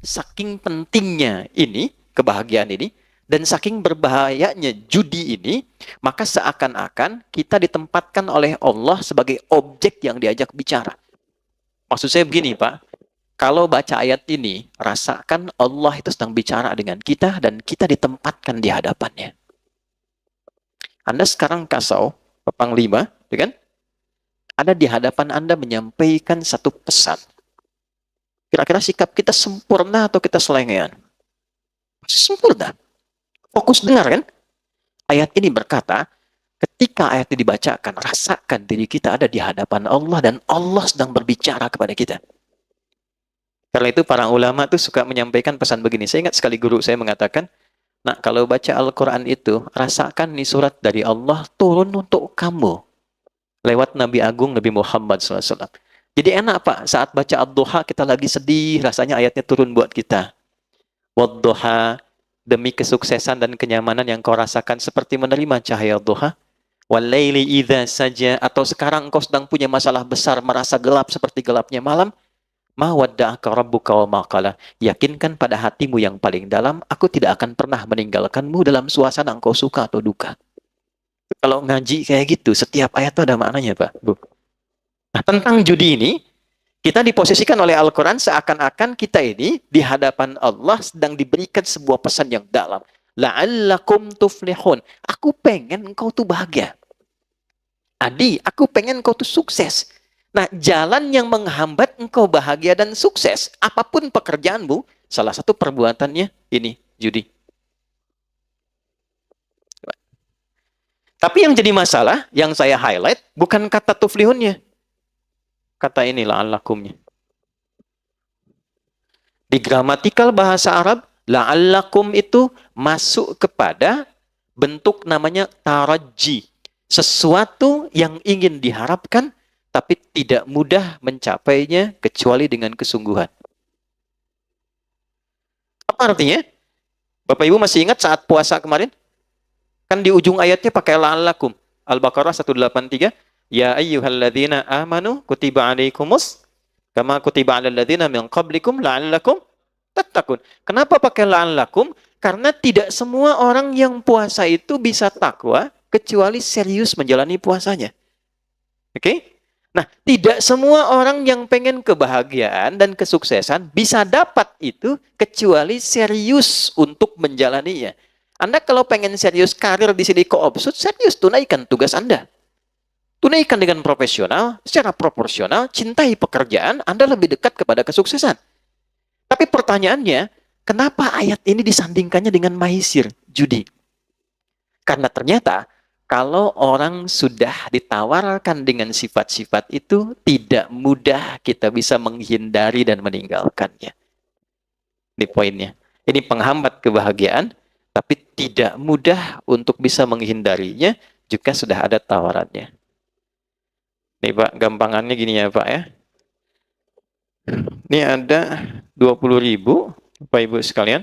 saking pentingnya ini, kebahagiaan ini, dan saking berbahayanya judi ini, maka seakan-akan kita ditempatkan oleh Allah sebagai objek yang diajak bicara. Maksud saya begini, Pak. Kalau baca ayat ini, rasakan Allah itu sedang bicara dengan kita dan kita ditempatkan di hadapannya. Anda sekarang kasau, Pak Panglima, ya kan? Ada di hadapan Anda menyampaikan satu pesan. Kira-kira sikap kita sempurna atau kita selengean? Masih sempurna. Fokus dengar kan? Ayat ini berkata, ketika ayat ini dibacakan, rasakan diri kita ada di hadapan Allah dan Allah sedang berbicara kepada kita. Karena itu para ulama tuh suka menyampaikan pesan begini. Saya ingat sekali guru saya mengatakan, nah kalau baca Al-Quran itu, rasakan nih surat dari Allah turun untuk kamu. Lewat Nabi Agung Nabi Muhammad SAW. Jadi enak Pak, saat baca Ad-Duha kita lagi sedih, rasanya ayatnya turun buat kita. Wad-Duha, demi kesuksesan dan kenyamanan yang kau rasakan seperti menerima cahaya duha. Wal-laili idza saja, atau sekarang engkau sedang punya masalah besar, merasa gelap seperti gelapnya malam. Ma wadda'aka rabbuka wa ma qala. Yakinkan pada hatimu yang paling dalam, aku tidak akan pernah meninggalkanmu dalam suasana engkau suka atau duka. Kalau ngaji kayak gitu, setiap ayat itu ada maknanya, Pak, Bu. Nah, tentang judi ini, kita diposisikan oleh Al-Quran seakan-akan kita ini di hadapan Allah sedang diberikan sebuah pesan yang dalam. La'allakum tuflihun. Aku pengen engkau tuh bahagia. Adi, aku pengen engkau tuh sukses. Nah, jalan yang menghambat engkau bahagia dan sukses, apapun pekerjaanmu, salah satu perbuatannya ini, judi. Tapi yang jadi masalah, yang saya highlight, bukan kata tuflihunnya. Kata ini la'allakumnya. Di gramatikal bahasa Arab, la'allakum itu masuk kepada bentuk namanya taraji. Sesuatu yang ingin diharapkan, tapi tidak mudah mencapainya kecuali dengan kesungguhan. Apa artinya? Bapak Ibu masih ingat saat puasa kemarin? Kan di ujung ayatnya pakai la'allakum. Al-Baqarah 183. Ya ayyuhalladzina amanu kutiba alaikumus kama kutiba alal ladzina min qablikum la'allakum tattaqun. Kenapa pakai la'allakum? Karena tidak semua orang yang puasa itu bisa takwa kecuali serius menjalani puasanya. Oke? Okay? Nah, tidak semua orang yang pengen kebahagiaan dan kesuksesan bisa dapat itu kecuali serius untuk menjalaninya. Anda kalau pengen serius karir di sini Koopsud, serius tunaikan tugas Anda. Tunaikan dengan profesional, secara proporsional, cintai pekerjaan, Anda lebih dekat kepada kesuksesan. Tapi pertanyaannya, kenapa ayat ini disandingkannya dengan maisir, judi? Karena ternyata, kalau orang sudah ditawarkan dengan sifat-sifat itu, tidak mudah kita bisa menghindari dan meninggalkannya. Ini poinnya. Ini penghambat kebahagiaan, tapi tidak mudah untuk bisa menghindarinya jika sudah ada tawarannya. Nih Pak, gampangannya gini ya Pak ya. Ini ada 20.000, Bapak Ibu sekalian.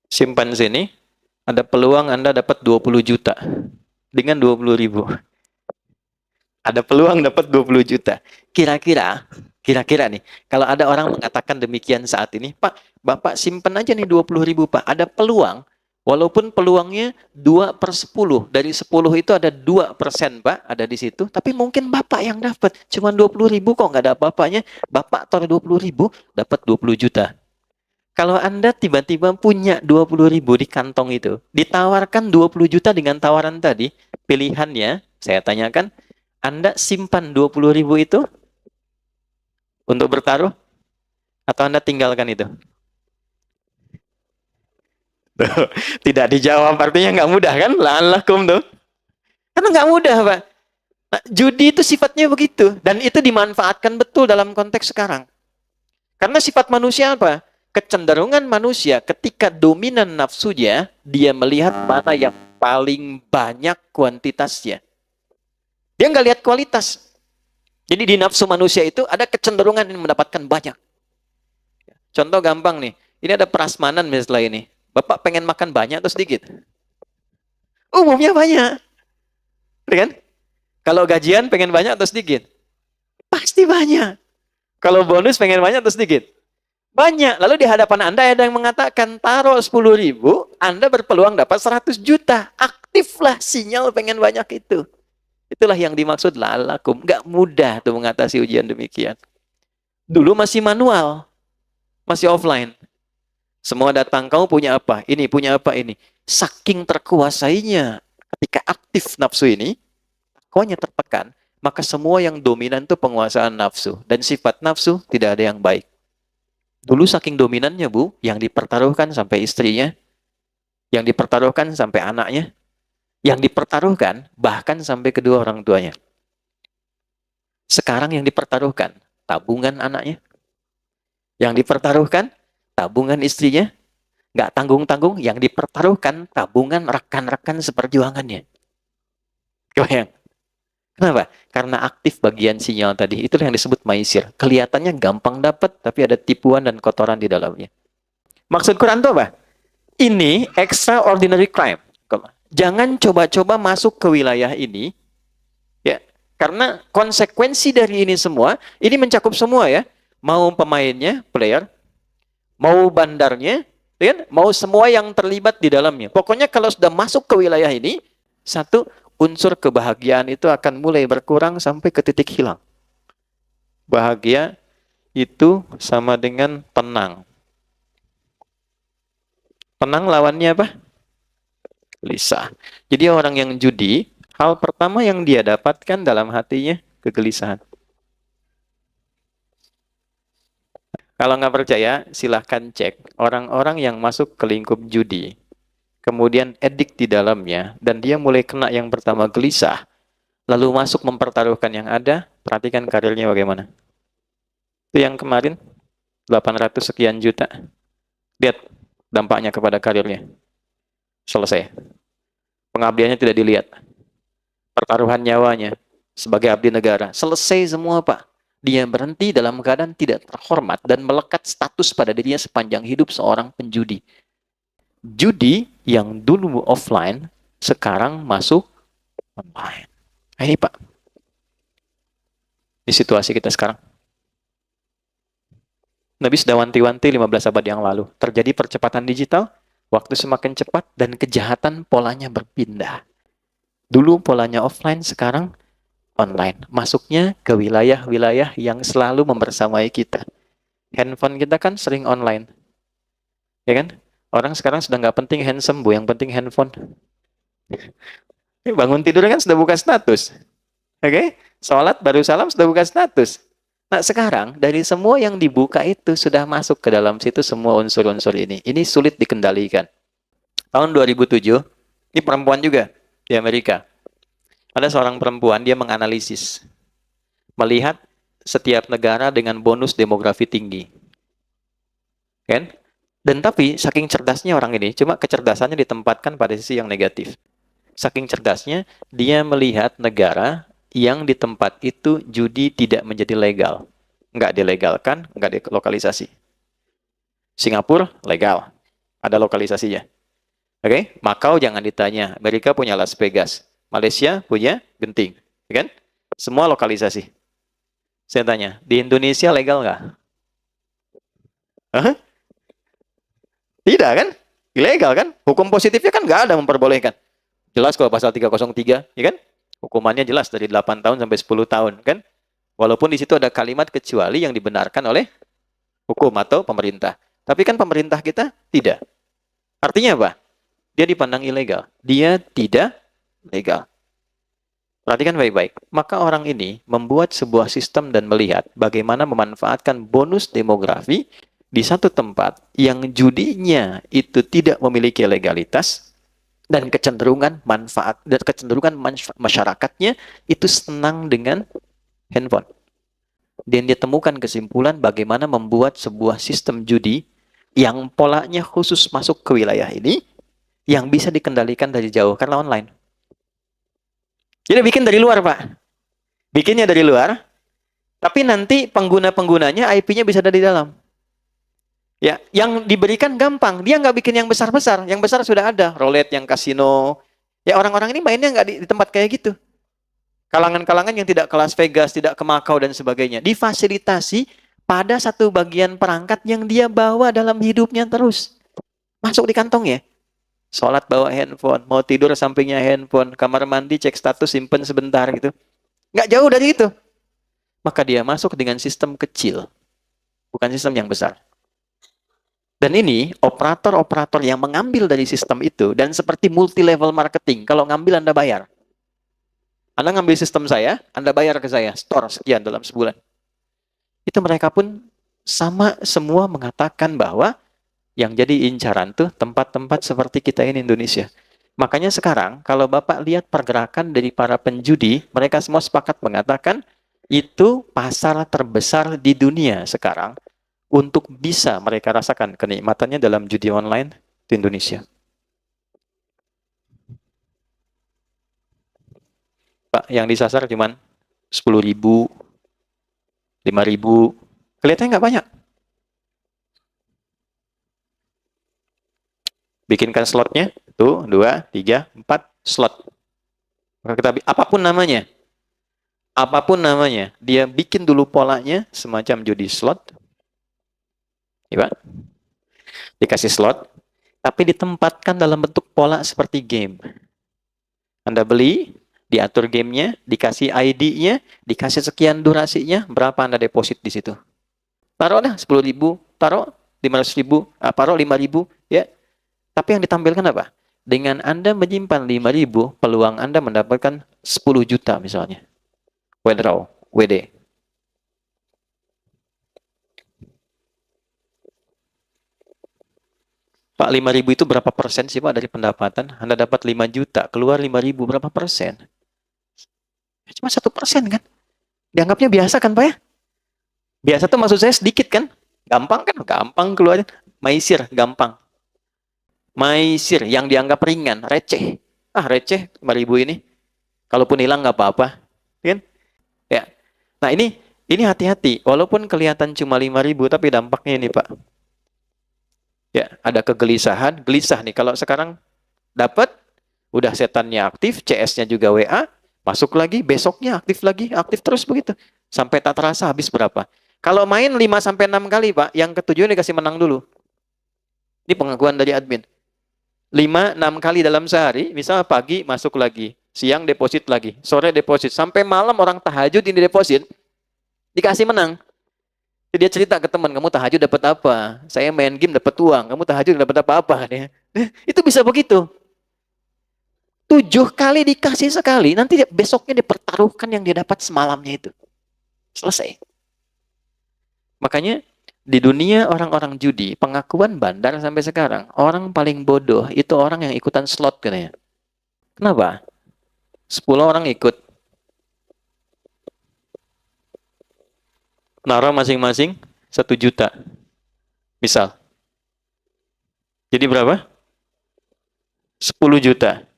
Simpan sini, ada peluang Anda dapat 20 juta dengan 20.000. Ada peluang dapat 20 juta. Kira-kira nih, kalau ada orang mengatakan demikian saat ini, Pak, Bapak simpan aja nih 20.000 Pak. Ada peluang, walaupun peluangnya 2/10. Dari 10 itu ada 2% Pak, ada di situ. Tapi mungkin Bapak yang dapat. Cuma 20.000 kok nggak ada apa-apanya. Bapak taruh 20.000, dapat 20 juta. Kalau Anda tiba-tiba punya 20.000 di kantong itu, ditawarkan 20 juta dengan tawaran tadi, pilihannya, saya tanyakan, Anda simpan 20.000 itu untuk bertaruh? Atau Anda tinggalkan itu? Tidak dijawab, artinya nggak mudah kan? La'allakum tuh. Karena nggak mudah, Pak. Nah, judi itu sifatnya begitu. Dan itu dimanfaatkan betul dalam konteks sekarang. Karena sifat manusia apa? Kecenderungan manusia ketika dominan nafsunya, dia melihat mana yang paling banyak kuantitasnya. Dia nggak lihat kualitas. Jadi di nafsu manusia itu ada kecenderungan yang mendapatkan banyak. Contoh gampang nih. Ini ada prasmanan misalnya ini. Bapak pengen makan banyak atau sedikit? Umumnya banyak. Kan? Kalau gajian pengen banyak atau sedikit? Pasti banyak. Kalau bonus pengen banyak atau sedikit? Banyak. Lalu di hadapan Anda ada yang mengatakan, taruh 10.000, Anda berpeluang dapat 100 juta. Aktiflah sinyal pengen banyak itu. Itulah yang dimaksud lalakum. Nggak mudah tuh mengatasi ujian demikian. Dulu masih manual. Masih offline. Semua datang, kamu punya apa? Ini, punya apa ini? Saking terkuasainya ketika aktif nafsu ini, akuanya tertekan, maka semua yang dominan itu penguasaan nafsu. Dan sifat nafsu tidak ada yang baik. Dulu saking dominannya, Bu, yang dipertaruhkan sampai istrinya, yang dipertaruhkan sampai anaknya, yang dipertaruhkan bahkan sampai kedua orang tuanya. Sekarang yang dipertaruhkan, tabungan anaknya. Yang dipertaruhkan, tabungan istrinya. Nggak tanggung-tanggung, yang dipertaruhkan tabungan rekan-rekan seperjuangannya. Kebayang? Kenapa? Karena aktif bagian sinyal tadi. Itulah yang disebut maisir. Kelihatannya gampang dapat, tapi ada tipuan dan kotoran di dalamnya. Maksud Quran itu apa? Ini extraordinary crime. Jangan coba-coba masuk ke wilayah ini, ya, karena konsekuensi dari ini semua, ini mencakup semua ya. Mau pemainnya, player, mau bandarnya, ya, mau semua yang terlibat di dalamnya. Pokoknya kalau sudah masuk ke wilayah ini, satu, unsur kebahagiaan itu akan mulai berkurang sampai ke titik hilang. Bahagia itu sama dengan tenang. Tenang lawannya apa? Gelisah. Jadi orang yang judi, hal pertama yang dia dapatkan dalam hatinya, kegelisahan. Kalau nggak percaya, silahkan cek orang-orang yang masuk ke lingkup judi, kemudian edik di dalamnya, dan dia mulai kena yang pertama gelisah, lalu masuk mempertaruhkan yang ada, perhatikan karirnya bagaimana. Itu yang kemarin, 800 sekian juta. Lihat dampaknya kepada karirnya. Selesai. Pengabdiannya tidak dilihat. Pertaruhan nyawanya sebagai abdi negara. Selesai semua, Pak. Dia berhenti dalam keadaan tidak terhormat dan melekat status pada dirinya sepanjang hidup seorang penjudi. Judi yang dulu offline, sekarang masuk online. Nah, ini Pak, di situasi kita sekarang. Nabi sudah wanti-wanti 15 abad yang lalu. Terjadi percepatan digital, waktu semakin cepat, dan kejahatan polanya berpindah. Dulu polanya offline, sekarang online. Masuknya ke wilayah-wilayah yang selalu membersamai kita. Handphone kita kan sering online. Ya kan? Orang sekarang sudah nggak penting handsome, Bu. Yang penting handphone. Bangun tidur kan sudah buka status. Oke? Sholat baru salam sudah buka status. Nah sekarang dari semua yang dibuka itu sudah masuk ke dalam situ semua unsur-unsur ini. Ini sulit dikendalikan. Tahun 2007, ini perempuan juga di Amerika. Ada seorang perempuan, dia menganalisis. Melihat setiap negara dengan bonus demografi tinggi. Kan? Dan tapi saking cerdasnya orang ini, cuma kecerdasannya ditempatkan pada sisi yang negatif. Saking cerdasnya, dia melihat negara yang di tempat itu judi tidak menjadi legal. Nggak dilegalkan, nggak dilokalisasi. Singapura, legal. Ada lokalisasinya. Oke? Macau jangan ditanya. Amerika punya Las Vegas. Malaysia punya Genting. Kan? Semua lokalisasi. Saya tanya, di Indonesia legal nggak? Hah? Tidak kan? Ilegal kan? Hukum positifnya kan nggak ada memperbolehkan. Jelas kalau pasal 303, ya kan? Hukumannya jelas dari 8 tahun sampai 10 tahun, kan? Walaupun di situ ada kalimat kecuali yang dibenarkan oleh hukum atau pemerintah. Tapi kan pemerintah kita tidak. Artinya apa? Dia dipandang ilegal. Dia tidak legal. Perhatikan baik-baik. Maka orang ini membuat sebuah sistem dan melihat bagaimana memanfaatkan bonus demografi di satu tempat yang judinya itu tidak memiliki legalitas, dan kecenderungan masyarakatnya itu senang dengan handphone. Dan dia temukan kesimpulan bagaimana membuat sebuah sistem judi yang polanya khusus masuk ke wilayah ini yang bisa dikendalikan dari jauh karena online. Jadi bikin dari luar, Pak. Bikinnya dari luar, tapi nanti pengguna-penggunanya IP-nya bisa ada di dalam. Ya, yang diberikan gampang. Dia nggak bikin yang besar-besar. Yang besar sudah ada. Roulette, yang kasino. Ya, orang-orang ini mainnya nggak di tempat kayak gitu. Kalangan-kalangan yang tidak ke Las Vegas, tidak ke Macau, dan sebagainya. Difasilitasi pada satu bagian perangkat yang dia bawa dalam hidupnya terus. Masuk di kantong ya. Sholat bawa handphone, mau tidur sampingnya handphone, kamar mandi cek status simpen sebentar gitu. Nggak jauh dari itu. Maka dia masuk dengan sistem kecil, bukan sistem yang besar. Dan ini operator-operator yang mengambil dari sistem itu, dan seperti multi-level marketing, kalau ngambil Anda bayar. Anda ngambil sistem saya, Anda bayar ke saya, store sekian dalam sebulan. Itu mereka pun sama semua mengatakan bahwa yang jadi incaran tuh tempat-tempat seperti kita ini Indonesia. Makanya sekarang kalau Bapak lihat pergerakan dari para penjudi, mereka semua sepakat mengatakan itu pasar terbesar di dunia sekarang untuk bisa mereka rasakan kenikmatannya dalam judi online di Indonesia. Pak, yang disasar cuman 10.000, 5.000, kelihatannya nggak banyak. Bikinkan slotnya, tuh, 2, 3, 4 slot. Maka kita apapun namanya, dia bikin dulu polanya semacam judi slot, ya Pak? Dikasih slot, tapi ditempatkan dalam bentuk pola seperti game. Anda beli, diatur gamenya, dikasih ID-nya, dikasih sekian durasinya, berapa Anda deposit di situ. Taruh dah 10.000, taruh 500.000, taruh 5.000, ya. Tapi yang ditampilkan apa? Dengan Anda menyimpan 5.000, peluang Anda mendapatkan 10 juta misalnya. Withdraw, WD. Pak, 5.000 itu berapa persen sih Pak dari pendapatan? Anda dapat 5 juta, keluar 5.000, berapa persen? Cuma 1% kan? Dianggapnya biasa kan Pak ya? Biasa tuh maksud saya sedikit kan? Gampang kan? Gampang keluarin. Maisir, gampang. Maisir yang dianggap ringan, receh. Receh 5.000 ini. Kalaupun hilang nggak apa-apa. Kan? Ya. Nah, ini hati-hati. Walaupun kelihatan cuma 5.000, tapi dampaknya ini, Pak. Ya, ada kegelisahan. Gelisah nih. Kalau sekarang dapat, udah setannya aktif, CS-nya juga WA, masuk lagi, besoknya aktif lagi, aktif terus begitu. Sampai tak terasa habis berapa. Kalau main 5-6 kali, Pak, yang ketujuh dikasih menang dulu. Ini pengakuan dari admin. 5-6 kali dalam sehari, misalnya pagi masuk lagi, siang deposit lagi, sore deposit, sampai malam orang tahajud ini deposit, dikasih menang. Jadi dia cerita ke teman, kamu tahajud dapat apa? Saya main game dapat uang, kamu tahajud dapat apa-apa? Itu bisa begitu. 7 kali dikasih sekali, nanti besoknya dipertaruhkan yang dia dapat semalamnya itu. Selesai. Makanya di dunia orang-orang judi, pengakuan bandar sampai sekarang, orang paling bodoh itu orang yang ikutan slot katanya. Kenapa? 10 orang ikut. Naruh masing-masing 1 juta. Misal. Jadi berapa? 10 juta.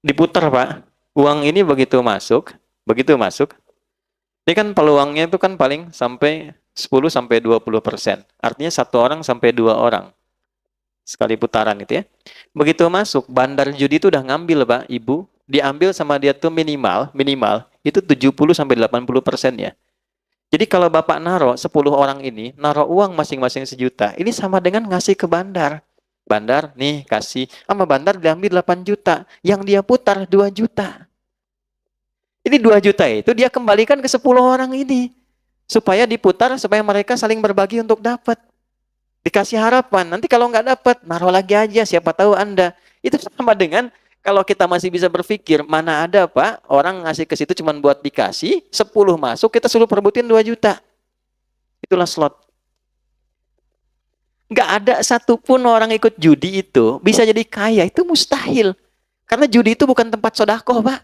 Diputar, Pak. Uang ini begitu masuk, ini kan peluangnya itu kan paling sampai 10-20%. Artinya 1 orang sampai 2 orang. Sekali putaran itu ya. Begitu masuk, bandar judi itu udah ngambil, Pak, Ibu. Diambil sama dia tuh minimal itu 70-80% ya. Jadi kalau Bapak naruh 10 orang ini, naruh uang masing-masing 1 juta, ini sama dengan ngasih ke bandar. Bandar, nih kasih. Sama bandar diambil 8 juta. Yang dia putar 2 juta. Ini 2 juta itu dia kembalikan ke 10 orang ini. Supaya diputar, supaya mereka saling berbagi untuk dapat. Dikasih harapan. Nanti kalau nggak dapat, naruh lagi aja. Siapa tahu Anda. Itu sama dengan kalau kita masih bisa berpikir, mana ada Pak, orang ngasih ke situ cuma buat dikasih, 10 masuk, kita suruh perebutin 2 juta. Itulah slot. Nggak ada satupun orang ikut judi itu bisa jadi kaya. Itu mustahil. Karena judi itu bukan tempat sodakoh, Pak.